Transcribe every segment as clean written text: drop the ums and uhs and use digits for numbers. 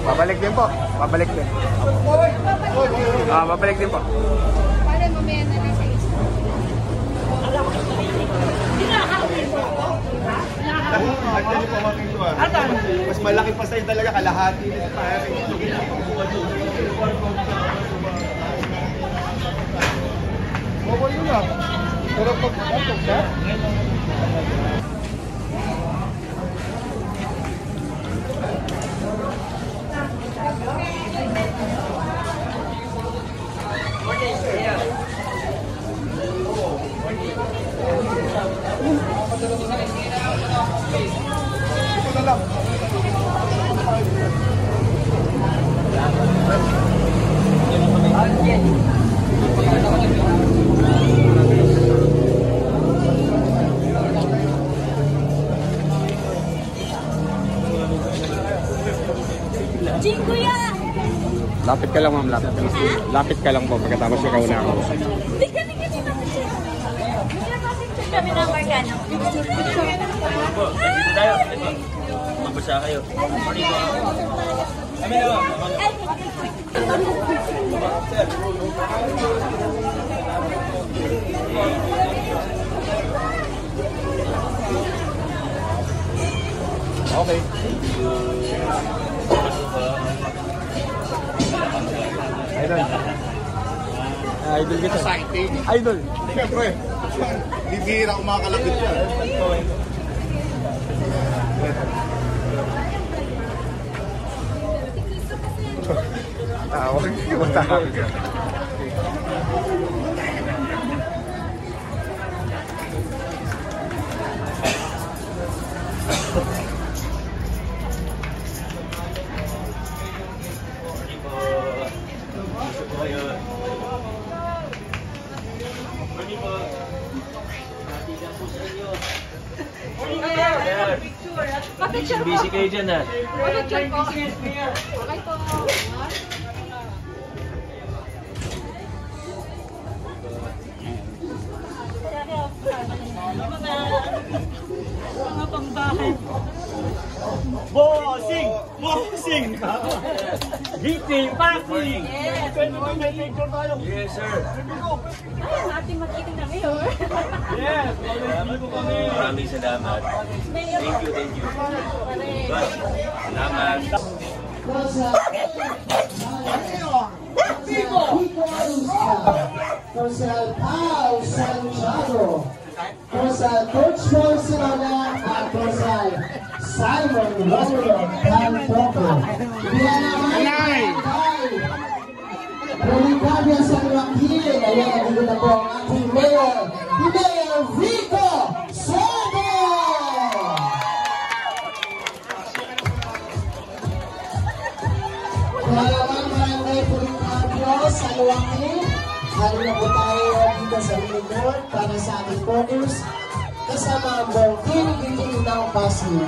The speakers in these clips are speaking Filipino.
Babalik din po. Babalik din. Babalik din po. Para mamaya na lang sa isa. Actually po mga pinto mas malaki pa sa'yo talaga kalahati. Mobile yun lang. Pero pag-atok siya? Lapit ka lang, ma'am. Lapit ka lang. Lapit ka lang po pagkatapos ikaw na ako. Hindi kami natin. Kami na Margano. Tayo. Magbasa kayo. Kami na ba? Okay. Ayun. Idol kita. Exciting. Idol. Siyempre, bibihira kung makakalapit yan. Tawag yung tawag. Pa-picture po. Busy kayo dyan ha. Pa-picture po. Okay po. Mga pangbahay. Bossing! Bossing! Hitting! Passing! Yes. Yes, sir. Ay, ating makita na ngayon. Yes! Salamat po kami. Maraming salamat. Thank you, thank you. Salamat. Corsal Pao Santiago, Corsal Coach Barcelona at Corsal Simon Romulo Pantoco. Diyan naman kay Rolicabia San Joaquin. Ayan, nandito na po ang ating Mayor, Mayor Rico Soto! Kalaman Barangay Rolicabia San Joaquin. Halo na po tayo dito sa Minigor para sa ating focus kasama ang buong kinikinig ng Pasig.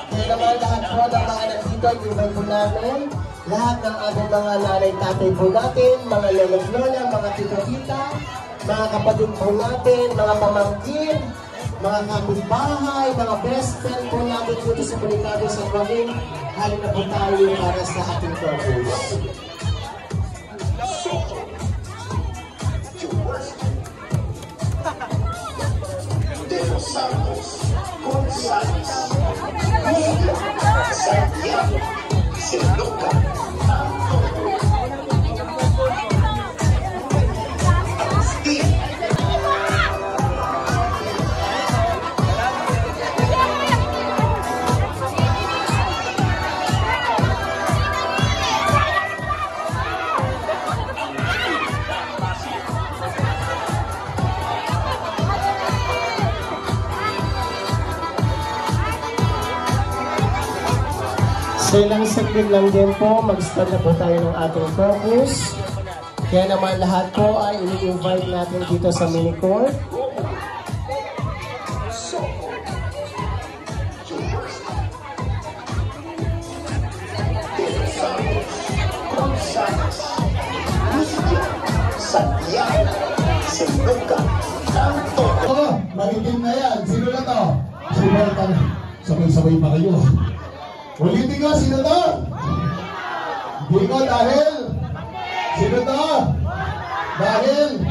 Kaya naman lahat po ng mga nandito, given po namin lahat ng ating mga nanay-tatay po natin, mga lolo-lola, mga tito-tita, mga kapatid po natin, mga pamangkin, mga kapitbahay, mga best friend po natin dito sa Pulicado sa Joaquin. Halo na po tayo para sa ating focus. So ilang saglit lang din po, mag-start na po tayo ng ating focus. Kaya naman lahat po ay ini-invite natin dito sa mini court. Maritim na yan. Sino na to? Sino na to? Sabay-sabay pa kayo. Ulitin ko, sino to? Hindi ko dahil. Sino to? Dahil.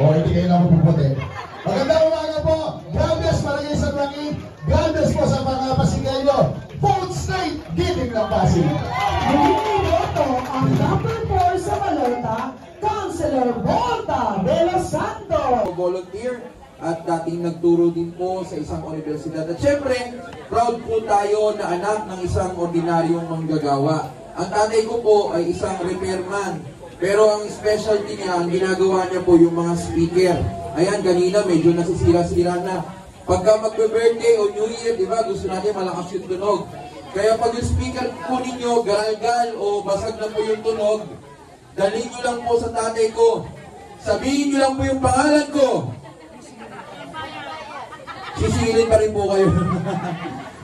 O, hindi kayo na mapuputi. Magandang umaga po. God bless Barangay San Joaquin. God bless po sa mga Pasigenyo. Fourth State, giving ng Pasig. Ito ang number 4 sa balota, Councilor Volta de los Santos. Volunteer at dating nagturo din po sa isang universidad. At syempre, proud po tayo na anak ng isang ordinaryong manggagawa. Ang tatay ko po ay isang repairman. Pero ang specialty niya, ang ginagawa niya po yung mga speaker. Ayan, kanina medyo nasisira-sira na. Pagka magbe-birthday o New Year, di ba, gusto natin malakas yung tunog. Kaya pag yung speaker po ninyo, garalgal o basag na po yung tunog, dalhin nyo lang po sa tatay ko. Sabihin nyo lang po yung pangalan ko. Sisingilin pa rin po kayo.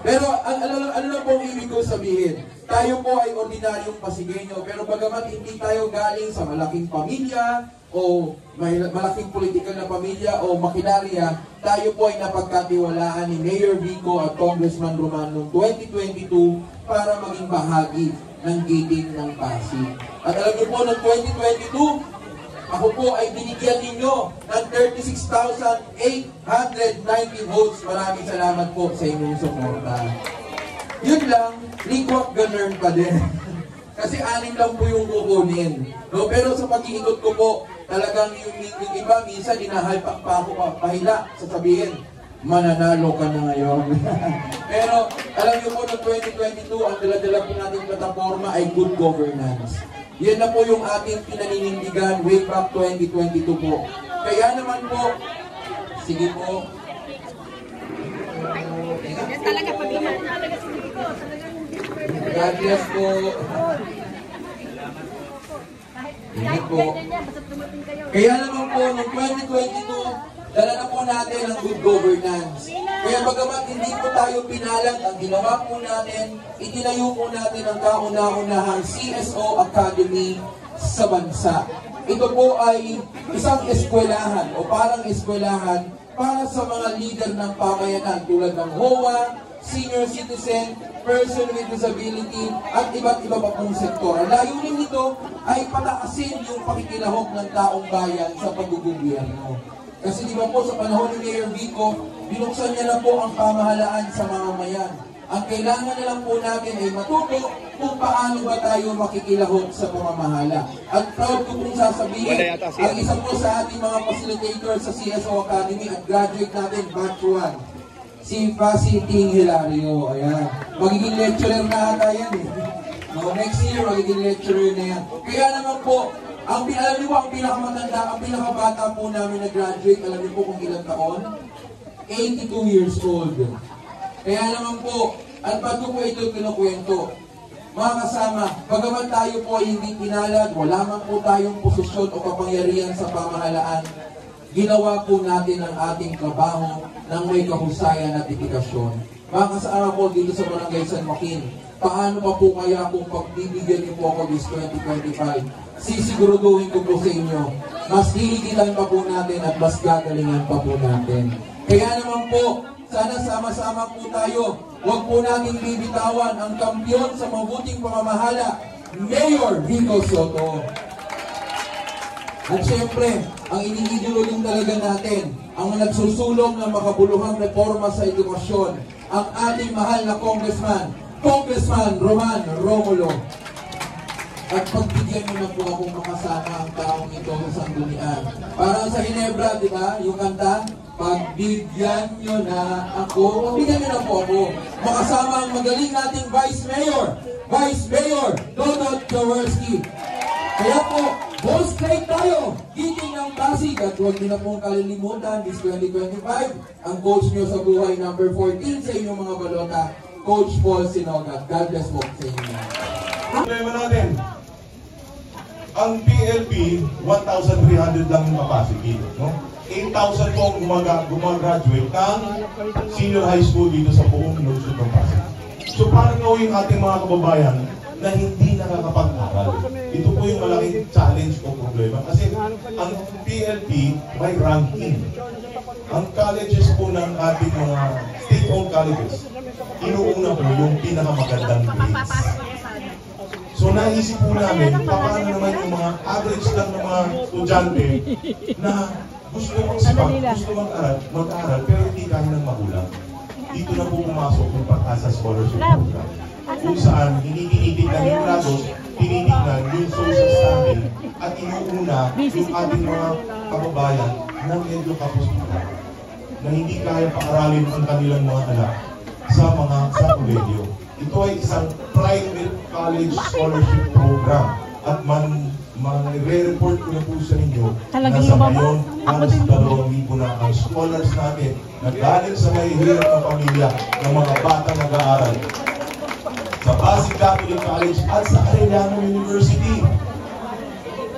Pero ano lang po ang ibig ko sabihin? Tayo po ay ordinaryong Pasigenyo, pero bagamat hindi tayo galing sa malaking pamilya o malaking political na pamilya o makinarya, tayo po ay napagkatiwalaan ni Mayor Vico at Congressman Roman noong 2022 para maging bahagi ng giving ng Pasig. At alam niyo po, noong 2022, ako po ay binigyan ninyo ng 36,890 votes. Maraming salamat po sa inyong suporta. Yun lang, likwak ganun pa din. Kasi 6 lang po yung kukunin. No? Pero sa pag-iikot ko po, talagang yung iba, minsan inahalpak pa ako pahila, sasabihin, mananalo ka na ngayon. Pero alam niyo po, noong 2022, ang dala-dala po nating plataforma ay good governance. Yan na po yung ating pinaninindigan way back 2022 po. Kaya naman po, sige po. Talaga pag-iman talaga sige ko. God bless po. Sige po. Kaya naman po, noong 2022, dala na po natin ang good governance. Kaya bagamat hindi po tayo pinalag, ang ginawa po natin, itinayo po natin ang kauna-unahang CSO Academy sa bansa. Ito po ay isang eskwelahan o parang eskwelahan para sa mga leader ng pamayanan tulad ng HOA, senior citizen, person with disability, at iba't iba pa pong sektor. Ang layunin nito ay pataasin yung pakikilahok ng taong bayan sa paggugobyerno. Kasi di ba po sa panahon ni Mayor Vico, binuksan niya na po ang pamahalaan sa mamamayan. Ang kailangan na lang po natin ay matuto kung paano ba tayo makikilahok sa pamamahala. At proud ko pong sasabihin, ang isa po sa ating mga facilitator sa CSO Academy at graduate natin, batch 1, si Fasi Ting Hilario. Ayan. Magiging lecturer na ata yan eh. No, next year, magiging lecturer na yan. Kaya naman po, alam niyo po, ang pinakamatanda, ang pinakabata po namin na graduate, alam niyo po kung ilang taon? 82 years old. Kaya naman po, at ba't ko po ito kinukwento? Mga kasama, bagaman tayo po ay hindi pinalad, wala man po tayong posisyon o kapangyarihan sa pamahalaan, ginawa po natin ang ating trabaho ng may kahusayan at dedikasyon. Mga kasama po dito sa Barangay San Joaquin, paano pa po kaya kung pagbibigyan niyo po ako this 2025? Sisiguraduhin ko po sa inyo, mas hihigitan pa po natin at mas gagalingan pa po natin. Kaya naman po, sana sama-sama po tayo. Huwag po natin bibitawan ang kampiyon sa mabuting pamamahala, Mayor Vico Soto. At syempre, ang iniidolo din talaga natin, ang nagsusulong ng makabuluhang reforma sa edukasyon, ang ating mahal na Congressman Roman Romulo. At pagbigyan nyo na po akong makasama ang taong ito sa sanggunian. Parang sa Ginebra, di ba? Yung kanta, pagbigyan nyo na ako. Pagbigyan nyo na po ako. Makasama ang magaling nating Vice Mayor Donald Jaworski. Kaya po, boss straight tayo. Giting ng Pasig. At huwag nyo na pong kalilimutan, this 2025, ang coach nyo sa buhay number 14 sa inyong mga balota, Coach Paul Sinogat. God bless po sa inyo. Problema natin, ang PLP, 1,300 lang yung Pasig dito, no? 8,000 po ang gumagraduate ng senior high school dito sa buong lungsod ng Pasig. So paano gawin ating mga kababayan na hindi nakakapag-aral? Ito po yung malaking challenge o problema. Kasi ang PLP may ranking. Ang colleges po ng ating mga state-owned colleges, inuuna po yung pinakamagandang grades. So naisip po namin, paano naman yung mga average lang ng mga estudyante na gusto mag-aral, pero hindi kaya ng magulang. Dito na po pumasok yung Pag-asa Scholarship Program. Kung saan, hindi tinitignan yung grados, tinitignan yung social standing, at inuuna yung ating mga kababayan na medyo kapustuhan, na hindi kaya paaralin ang kanilang mga anak sa kolegyo. Ito ay isang private college scholarship program at re-report ko na po sa inyo na sa ngayon halos 2,000 na ang scholars natin na galing sa may hirap na pamilya ng mga bata nag-aaral sa Pasig Catholic College at sa Arellano University.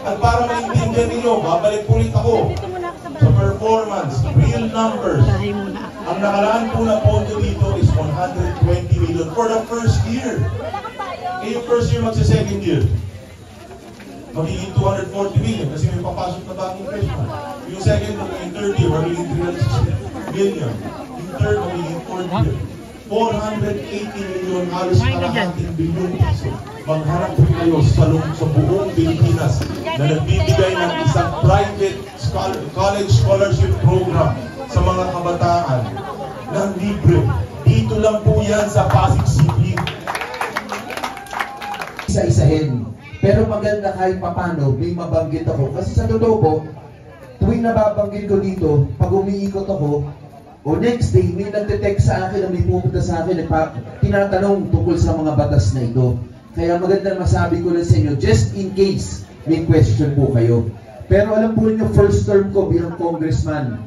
At para maintindihan ninyo, babalik po ulit ako sa performance, real numbers. Ang nakalaan po na pondo dito is 120 million for the first year. Yung first year magsa-second year, magiging 240 million kasi may papasok na bagong freshman. Yung second, yung third year, magiging 360 million. Yung third, magiging fourth year. 480 million, halos kalahating bilyon piso. Magharap po kayo sa buong Pilipinas na nagbibigay ng isang private college scholarship program sa mga kabataan ng libre. Dito lang po yan sa Pasig City. Isa-isahin Pero maganda kahit papano, may mabanggit ako. Kasi sa totoo po, tuwing nababanggit ko dito, pag umiikot ako, o next day, may nagte-text sa akin na may pupunta sa akin, tinatanong tungkol sa mga batas na ito. Kaya maganda masabi ko lang sa inyo, just in case may question po kayo. Pero alam po niyo, first term ko bilang congressman,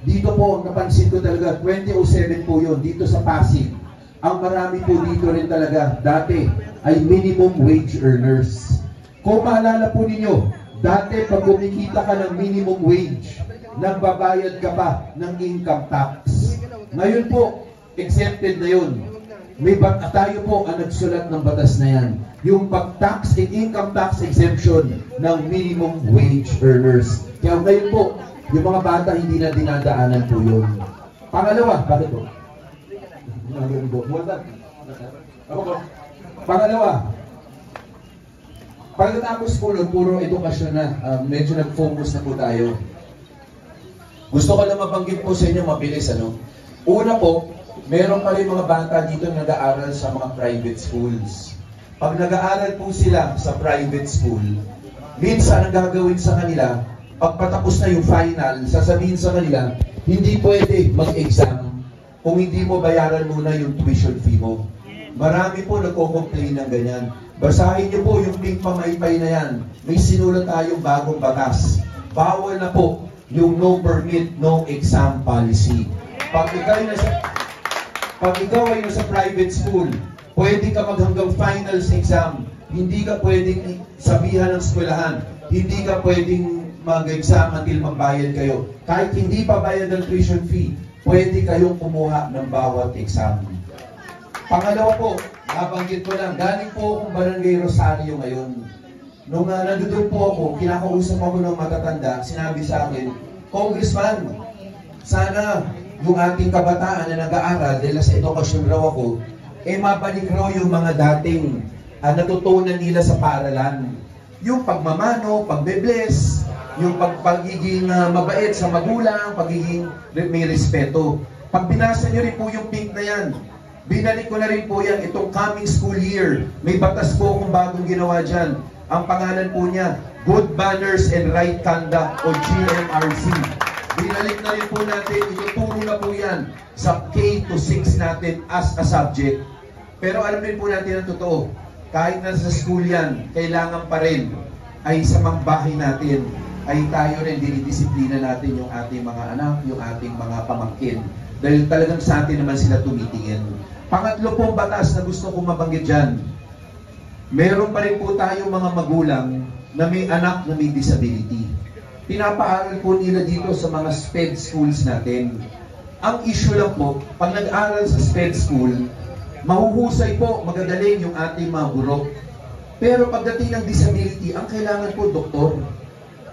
dito po, napansin ko talaga, 2007 po yun, dito sa Pasig. Ang marami po dito rin talaga, dati, ay minimum wage earners. Kung maalala po ninyo, dati pag kumikita ka ng minimum wage, nagbabayad ka pa ng income tax. Ngayon po, exempted na yun. Tayo po ang nagsulat ng batas na yan. Yung pag-tax and income tax exemption ng minimum wage earners. Kaya ngayon po, yung mga bata hindi na dinadaanan po yun. Pangalawa, bakit po? Pangalawa, pagkatapos po nun, puro edukasyon na, medyo nag-focus na po tayo. Gusto ko lang mabanggit po sa inyo, mabilis ano. Una po, meron pa rin mga bata dito na nag-aaral sa mga private schools. Pag nag-aaral po sila sa private school, minsan ang gagawin sa kanila, pagpatapos na yung final, sasabihin sa kanila, hindi pwede mag-exam kung hindi mo bayaran muna yung tuition fee mo. Marami po nagko-complain ng ganyan. Basahin niyo po yung pink pamaypay na yan. May sinulat tayong bagong batas. Bawal na po yung no permit, no exam policy. Pag ikaw ay nasa private school, pwede ka maghanggang finals exam. Hindi ka pwedeng sabihan ng eskwelahan. Hindi ka pwedeng mag-exam until magbayad kayo. Kahit hindi pa bayad ng tuition fee, pwede kayong kumuha ng bawat exam. Pangalawa po, nabanggit ko lang, galing po akong Barangay Rosario ngayon. Nung nandun po ako, kinakausap ako ng matatanda, sinabi sa akin, Congressman, sana yung ating kabataan na nag-aaral, dahil sa edukasyon raw ako, mabalik raw yung mga dating natutunan nila sa paaralan. Yung pagmamano, pagbe-bless, yung pagiging mabait sa magulang, pagiging may respeto. Pag binasa nyo rin po yung pink na yan, binalik ko na rin po yan itong coming school year. May batas po akong bagong ginawa dyan. Ang pangalan po niya, Good Manners and Right Conduct o GMRC. Binalik na rin po natin, ituturo na po yan sa K-6 natin as a subject. Pero alam rin po natin ang totoo, kahit na sa school yan, kailangan pa rin ay sa mga bahay natin, ay tayo rin dinidisiplina natin yung ating mga anak, yung ating mga pamangkin. Dahil talagang sa atin naman sila tumitingin. Pangatlo pong batas na gusto kong mabanggit dyan, meron pa rin po tayong mga magulang na may anak na may disability. Pinapaaral po nila dito sa mga SPED schools natin. Ang issue lang po, pag nag-aral sa SPED school, mahuhusay po, magagaling yung ating mga guro. Pero pagdating ng disability, ang kailangan po doktor.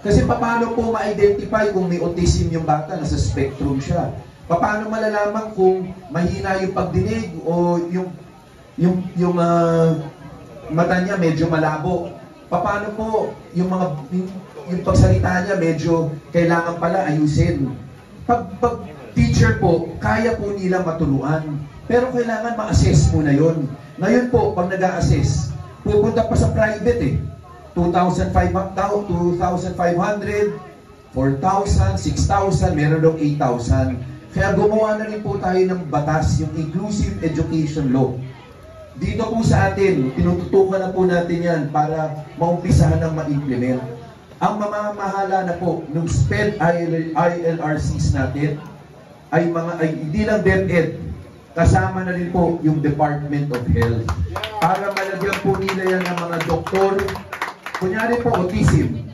Kasi paano po ma-identify kung may autism yung bata, nasa spectrum siya? Paano malalaman kung mahina yung pagdinig o yung mata niya medyo malabo? Paano po yung pagsalita niya medyo kailangan pala ayusin? Pag teacher po, kaya po nila matuluan. Pero kailangan ma-assess muna yun. Ngayon po, pag nag-a-assess, pupunta pa sa private eh. 2,500, 4,000, 6,000, meron daw 8,000. Kaya gumawa na rin po tayo ng batas, yung Inclusive Education Law. Dito po sa atin, tinututukan na po natin yan para maumpisahan ng ma-implement. Ang mamamahala na po ng SPED ILRCs natin ay hindi lang DepEd, kasama na rin po yung Department of Health. Para malagyan po nila yan ng mga doktor. Kunyari po, autism.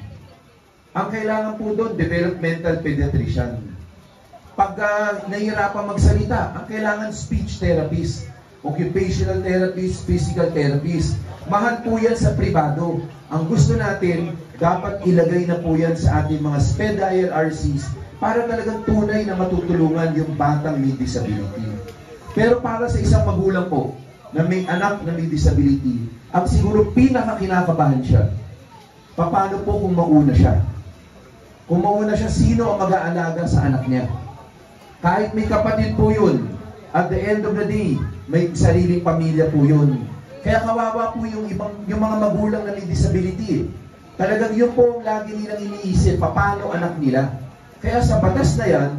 Ang kailangan po doon, developmental pediatrician. Pag nahihirapan magsalita, ang kailangan speech therapist, occupational therapist, physical therapist. Mahal po yan sa privado. Ang gusto natin, dapat ilagay na po yan sa ating mga SPED ILRCs para talagang tunay na matutulungan yung batang may disability. Pero para sa isang magulang po, na may anak na may disability, ang siguro pinakakinakabahan siya, paano po kung mauna siya? Kung mauna siya, sino ang mag-aalaga sa anak niya? Kahit may kapatid po yun, at the end of the day, may sariling pamilya po yun. Kaya kawawa po yung mga magulang na may disability. Talagang yun po ang lagi nilang iniisip, paano anak nila. Kaya sa batas na yan,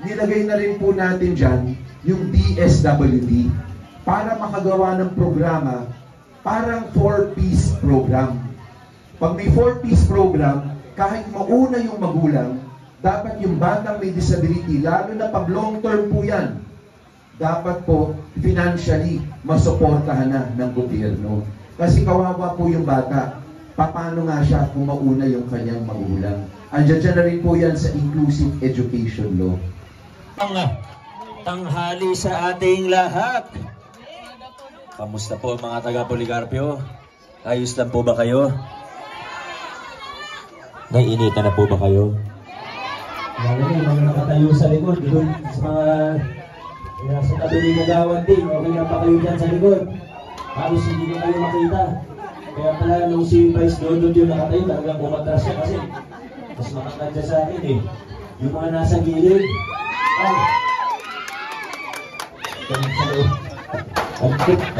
nilagay na rin po natin dyan yung DSWD para makagawa ng programa, parang 4-piece program. Pag may 4-piece program, kahit mauna yung magulang, dapat yung batang may disability, lalo na pag long term po yan, dapat po financially masuportahan na ng gobyerno. Kasi kawawa po yung bata. Paano nga siya kung mauna yung kanyang magulang? Andiyan na rin po yan sa inclusive education law. Tanghali sa ating lahat. Kamusta po mga taga-Policarpio? Ayos lang po ba kayo? Naiinitan na po ba kayo? Lalo na yung mga nakatayo sa likod, doon sa mga nasa tabi ng nagawan din, okay na pa kayo dyan sa likod. Halos hindi na kayo makita. Kaya pala nung si Vice Dodod yung nakatayo, talagang umatras siya kasi mas makakadya sa akin eh. Yung mga nasa gilid,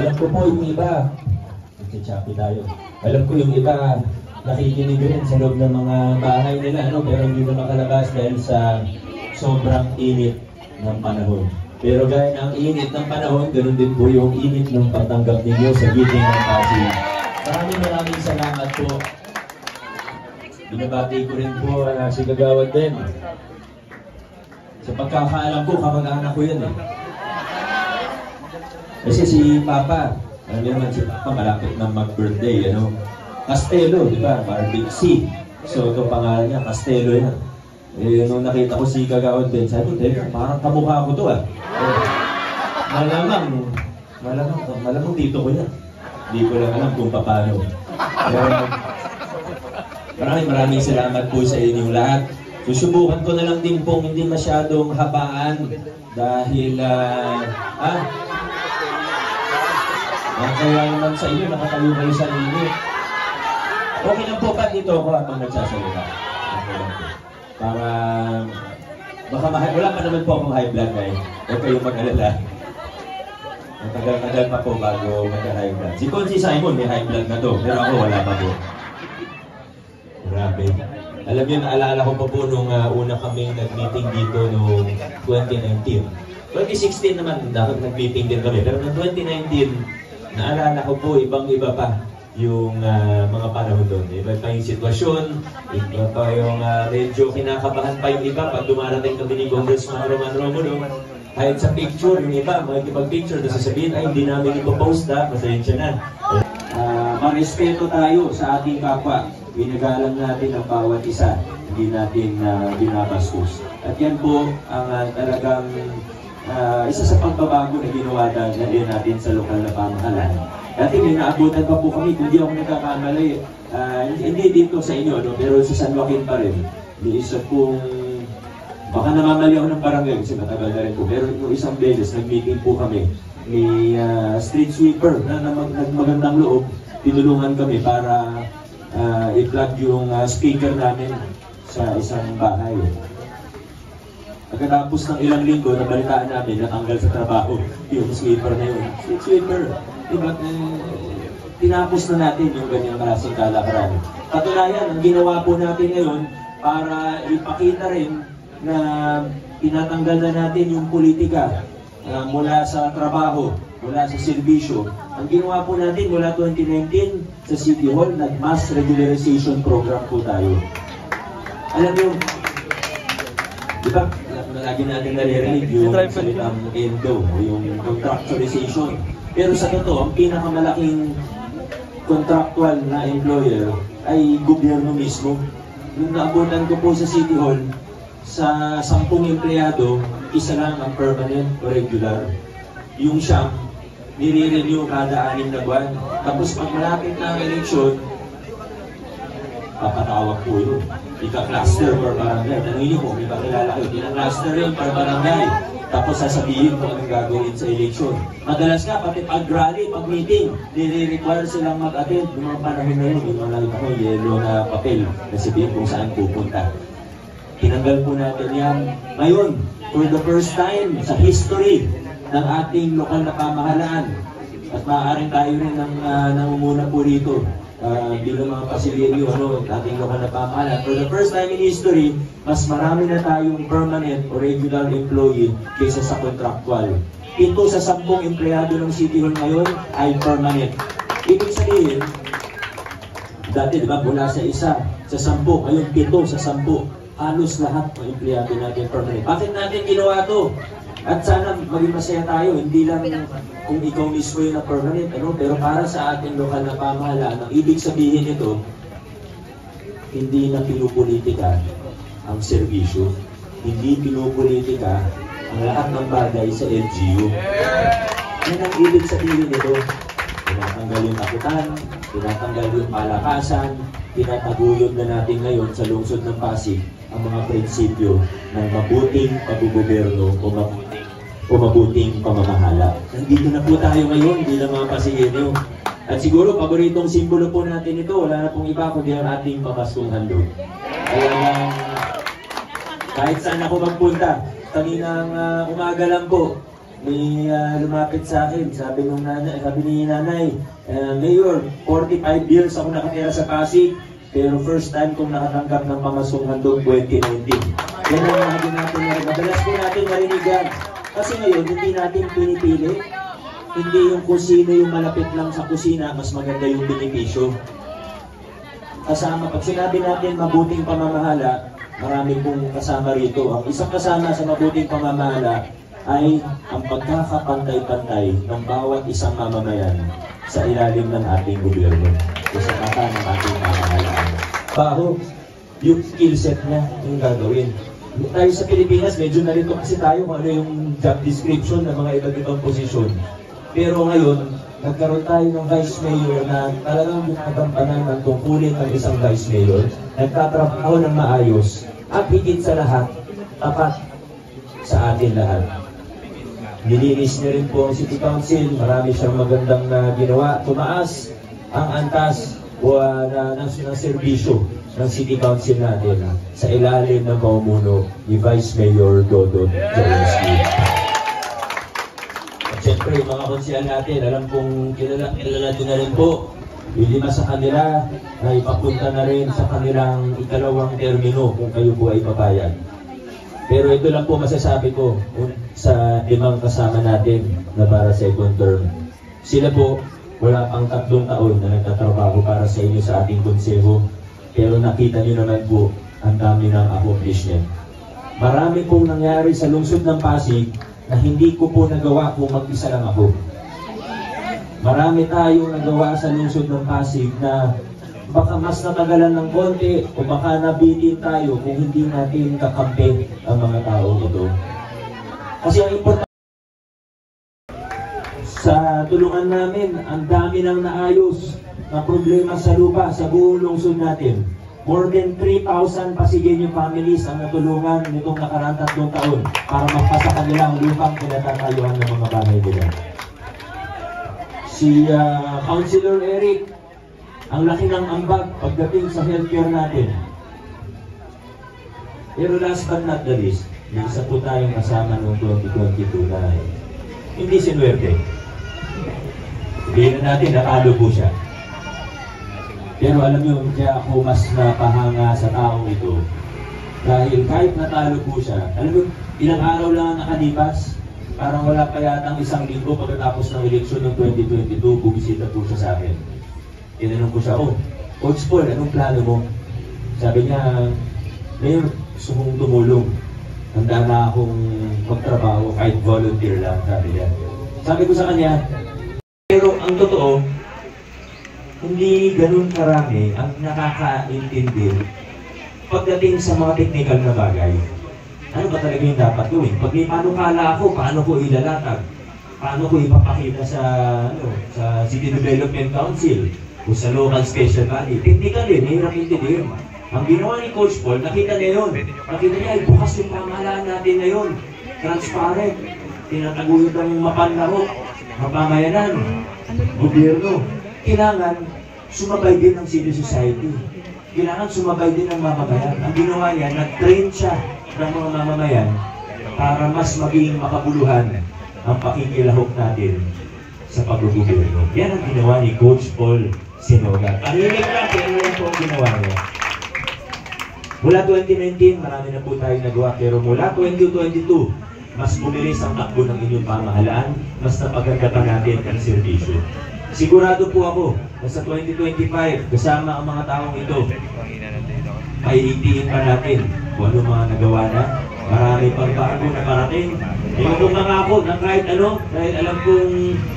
alam ko po yung iba, nagsichapi tayo. Alam ko yung iba, nakikinig rin sa loob ng mga bahay nila, pero hindi na makalabas dahil sa sobrang init ng panahon. Pero gaya ng init ng panahon, ganoon din po yung init ng pagtanggap ninyo sa giting ng Pasig. Maraming salamat po. Binabati ko rin po si Kagawad din. Sa pagkakaalam ko, kamag-anak ko yan eh. Kasi si Papa, alam niyo naman si Papa malapit na mag-birthday, Castelo, di ba? Marvick C. So, ito pangalan niya, Castelo yan. Eh, nung nakita ko si Kagawad din, sabi ko, parang kamukha ko to ah. Malamang dito ko yan. Hindi ko lang alam kung paano. Maraming salamat po sa inyong lahat. Susubukan ko na lang din pong hindi masyadong habaan dahil, kaya naman sa inyo, nakatayo kayo sa inyo. Okay lang po ba dito ako habang nagsasalita? Okay lang po. Para, baka wala pa naman po akong high blood guys. Huwag kayong mag-alala. Matagal-tagal pa po bago magka-high blood. Si Consi Simon may high blood na to, pero ako wala pa po. Grabe. Alam niyo, naalala ko pa po nung una kaming nag-meeting dito noong 2019. 2016 naman, dapat nag-meeting din kami. Pero noong 2019, naalala ko po, ibang-iba pa yung mga panahon doon. Iba pa yung sitwasyon, iba pa yung medyo kinakabahan pa yung iba pag dumarating kami ni Congressman Roman Romulo. Kahit sa picture, yung iba, makikipag-picture na sasabihin, ay hindi namin ipopost na, pasensya na. Marespeto tayo sa ating kapwa. Binagalang natin ang bawat isa, hindi natin binabastos. At yan po ang talagang isa sa pagbabago na ginawa din natin sa lokal na pamahalaan. Dati may naabutan pa po kami, kung di ako nagkakamali, hindi dito sa inyo, pero sa San Joaquin pa rin. May isa pong, baka namamali ako ng barangay kasi matagal na rin po, pero yung isang beses, nag-meeting po kami, may street sweeper na magandang loob, tinulungan kami para i-plug yung speaker namin sa isang bahay. Pagkatapos ng ilang linggo, nabalitaan namin na tanggal sa trabaho yung sweeper na yun. Street sweeper. Diba, tinapos na natin yung ganyang klaseng kalakaran. Katunayan, ang ginawa po natin ngayon para ipakita rin na tinatanggal na natin yung politika mula sa trabaho, mula sa serbisyo. Ang ginawa po natin mula 2019 sa City Hall, nag-mass regularization program po tayo. Alam mo, di ba, lagi natin naririnig yung salitang ENDO, yung contractualization. Pero sa totoo, ang pinakamalaking contractual na employer ay gobyerno mismo. Nung naabutan ko po sa City Hall, sa 10 empleyado, isa lang ang permanent o regular. Yung siyang nire-renew kada 6 na buwan. Tapos pag malapit na ang eleksyon, papatawag po yun. Ika-cluster per barangay. Tanungin ko, may kakilala kayo. Ika-cluster yun per barangay. Tapos sasabihin kung anong gagawin sa eleksyon. Madalas nga, pati pag-rally, pag-meeting, nire-require silang mag-attend. Yung mga panahon na yun, yung mga nakita ko, yellow na papel na sabihin kung saan pupunta. Tinanggal po natin yan. Ngayon, for the first time sa history ng ating lokal na pamahalaan, at maaaring tayo rin nangunguna po rito. Bilang mga pasilyo, ating lokal na pamahalaan. For the first time in history, mas marami na tayong permanent o regular employee kaysa sa contractual. 7 sa 10 empleyado ng City Hall ngayon ay permanent. Ibig sabihin, dati diba mula sa 1 sa 10, ngayon 7 sa 10, halos lahat ng empleyado natin permanent. Bakit natin ginawa to? At sana maging masaya tayo, hindi lang kung ikaw mismo yung na permanent, pero para sa ating lokal na pamahalaan, ang ibig sabihin nito, hindi na pinupolitika ang serbisyo, hindi pinupolitika ang lahat ng bagay sa LGU. Yan ang ibig sabihin nito. Tinatanggal yung takutan, tinatanggal yung palakasan, tinataguyod na natin ngayon sa lungsod ng Pasig ang mga prinsipyo ng mabuting paggugoberno o mabuting pamamahala. Nandito na po tayo ngayon, hindi na mga Pasigeno. At siguro, paboritong simbolo po natin ito, wala na pong iba kundi ang ating pamaskong handog. Kaya kahit saan ako magpunta, kaninang umaga lang po, may lumapit sa akin, sabi ni nanay, Mayor, 45 years ako nakatira sa Pasig, pero first time kong nakatanggap ng pamaskong handog 2019. Yan ang mga natin na madalas po natin marinig yan. Kasi ngayon, hindi natin pinipili, hindi yung kusina yung malapit lang sa kusina, mas maganda yung benepisyo. Kasama, pag sinabi natin mabuting pamamahala, marami pong kasama rito. Ang isang kasama sa mabuting pamamahala ay ang pagkakapantay-pantay ng bawat isang mamamayan sa ilalim ng ating gobyerno. Sa mata ng ating pamamahalaan. Baho, yung skill set niya, yung gagawin. Tayo sa Pilipinas, medyo narito kasi tayo kung ano yung job description ng mga iba't ibang posisyon. Pero ngayon, nagkaroon tayo ng Vice Mayor na talagang nagampanan ng tungkulin ng isang Vice Mayor, nagtatrabaho ng maayos, at higit sa lahat, tapat sa atin lahat. Nilinis niya rin po ang City Council, marami siyang magandang ginawa. Tumaas ang antas o ng serbisyo ng City Council natin sa ilalim ng pamumuno ni Vice Mayor Dodot Jaworski. At syempre, mga konsyal natin, alam kong kilala natin na rin po, yung 5 sa kanila ay papunta na rin sa kanilang ikalawang termino kung kayo po ay papayag. Pero ito lang po masasabi ko sa 5 kasama natin na para second term. Sila po, wala pang 3 taon na nagtatrabaho para sa inyo sa ating konseho. Pero nakita niyo naman po ang dami ng accomplishment. Marami pong nangyari sa lungsod ng Pasig na hindi ko po nagawa kung mag-isa lang ako. Marami tayong nagawa sa lungsod ng Pasig na baka mas natagalan ng konti o baka nabitin tayo kung hindi natin kakampi ang mga tao ito. Kasi ang importante sa tulungan namin, ang dami nang naayos na problema sa lupa sa buong lungsod natin. More than 3,000 Pasigueño families ang natulungan nitong nakaraan 3 taon para magpasa kanilang lupang pinatatayuan ng mga bahay nila. Si Councilor Eric, ang laki ng ambag pagdating sa healthcare natin. Pero last but not the least, may isa po tayong kasama noong 2022 na hindi sinuwerte. Sabihin natin, natalo po siya. Pero alam niyo, kaya ako mas napahanga sa taong ito. Dahil kahit natalo po siya, alam niyo, ilang araw lang ang nakalipas, parang wala pa yatang 1 linggo pagkatapos ng eleksyon ng 2022, bumisita po siya sa akin. Tinanong ko siya, Coach Paul, anong plano mo? Sabi niya, Mayor, gusto mong tumulong. Handa na akong magtrabaho, kahit volunteer lang, sabi niya. Sabi ko sa kanya, pero ang totoo, hindi ganun karami ang nakakaintindi pagdating sa mga technical na bagay. Ano ba talaga yung dapat gawin? Pag may panukala ako, paano ko ilalatag? Paano ko ipapakita sa City Development Council o sa local special body? Technical din, hirap intindihin. Ang ginawa ni Coach Paul, nakita niya yun. Nakita niya, ay bukas yung pamahalaan natin ngayon. Transparent. Tinataguyod ang mapanlaro. Mapamayanan. Gobyerno. Kailangan sumabay din ng civil society. Kailangan sumabay din ng mamamayan. Ang ginawa niya, nag-train siya ng mga mamamayan para mas maging makabuluhan ang pakikilahok natin sa paggugobyerno. Yan ang ginawa ni Coach Paul Sinoga. Tahimik lang, pero yan po ang ginawa niya. Mula 2019, marami na po tayong nagawa, pero mula 2022, mas bumilis ang takbo ng inyong pamahalaan, mas napaganda pa natin ang serbisyo. Sigurado po ako na sa 2025, kasama ang mga taong ito, maiitiin pa natin kung ano mga nagawa na. Marami pang bago na parating. Yung itong nangako ng kahit ano, dahil alam kong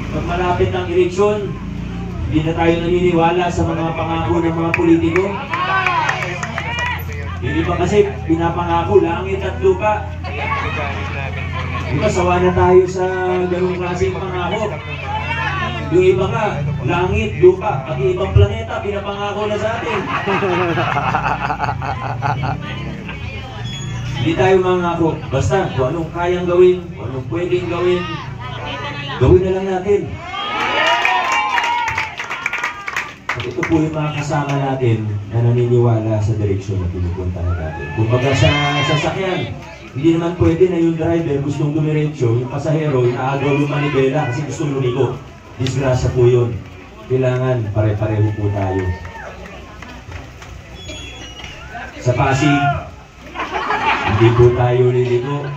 pag malapit ang eleksyon, hindi na tayo naniniwala sa mga pangako ng mga politiko. Hindi pa kasi pinapangako langit at lupa. Diba, sawa na tayo sa ganung klaseng pangako. Yung iba nga, langit, lupa, pati ibang planeta, pinapangako na sa atin. Hindi tayo mangako. Basta, kung anong kayang gawin, kung anong pwedeng gawin, gawin na lang natin. At ito po yung mga kasama natin na naniniwala sa direksyon na pinupunta na natin. Kung baga sa sasakyan, hindi naman pwede na yung driver gustong dumiretso, yung pasahero, inaagaw yung manibela kasi gustong lumiko. Disgrasya po yun. Kailangan pare-pareho po tayo. Sa Pasig, hindi po tayo liliko.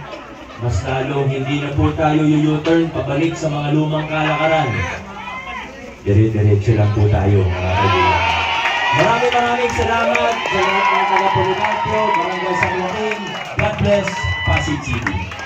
Mas lalong hindi na po tayo u-turn pabalik sa mga lumang kalakaran. Dire-diretso lang po tayo, mga kaibigan. Maraming salamat sa lahat ng taga-Policarpio, Barangay San Joaquin. God bless, Pasig City.